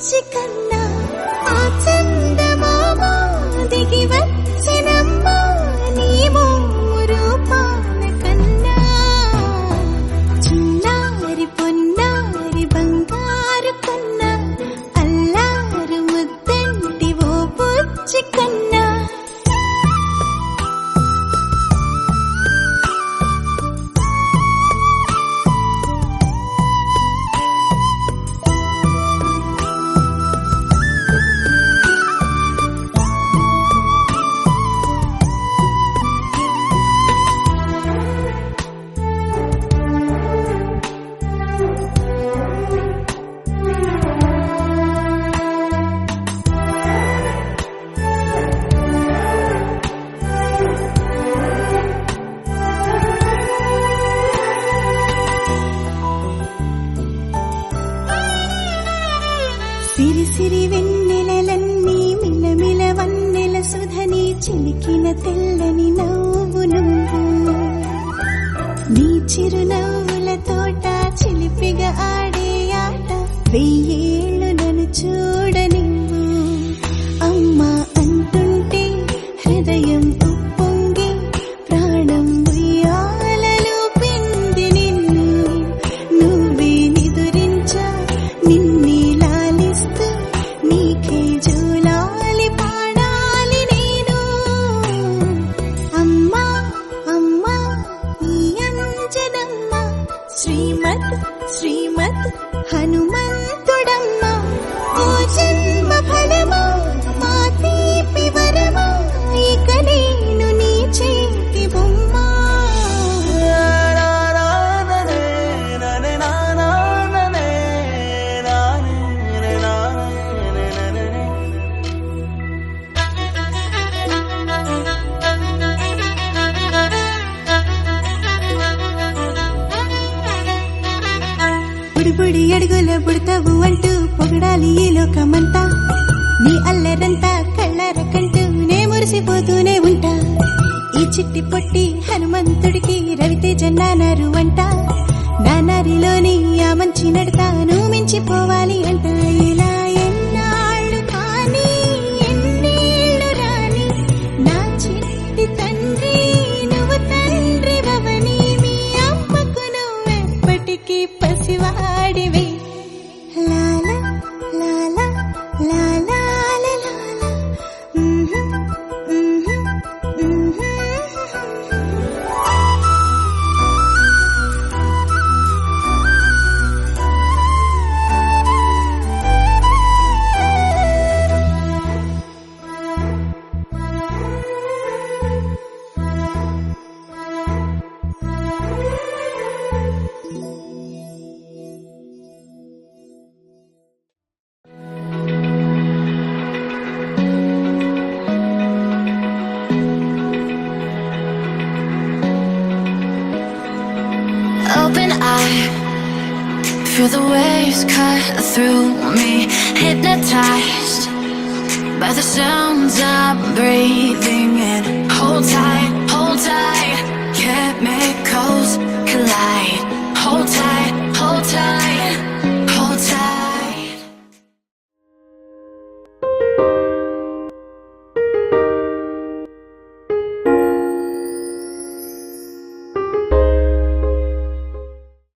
బుజ్జి కన్నా ఆ చందమామ దిగి వచ్చినమ్మ నీ రూపాన కన్నా చిన్నారి పొన్నారి బంగారు కన్నా అల్లారు ముద్దంటి ఓ బుజ్జి కన్నా సిరి సిరి వెన్నెలలన్నీ మిలమిల వన్నెల సుధని చిలికిన తెల్లని నవ్వు నువ్వు నీ చిరునవ్వుల తోట చిలిపిగా ఆడే ఆట వెయ్యేళ్ళు నన్ను చూడనివ్వు అమ్మా అంటుంటే హృదయం ఉప్పొంగి ప్రాణం ఉయ్యాలలో పిండి నిన్ను నువ్వే నిదురించా నిన్నే నీకే జూలాలి పాడాలి నేను అమ్మా అమ్మా ఈ అంజనమ్మ శ్రీమత్ శ్రీమత్ హనుమంతుడమ్మ ఓ జన్మ ఫలమా మా తీపి వరమా ఇక నేను నీ చేతి బొమ్మ బుడి అడుగుల బుడతావు అంటూ పొగడాలి ఈ లోకమంతా నీ అల్లరంతా కళ్ళారకంటూ నే మురిసిపోతూనే ఉంటా ఈ చిట్టి పొట్టి హనుమంతుడికి రవితేజ నానారు అంట నానారిలోని ఆ మంచి నడతాను మించిపోవాలి అంట ఇలా ఎన్నాళ్ళు కానీ ఎన్నేళ్ళు రాని నా చిట్టి తండ్రి నువ్వు తండ్రి భవని మీ అమ్మకు నువ్వెప్పటికీ పసివాడివి లాలా లాలా లాలా లాలా Open eye, feel the waves cut through me. Hypnotized by the sounds I'm breathing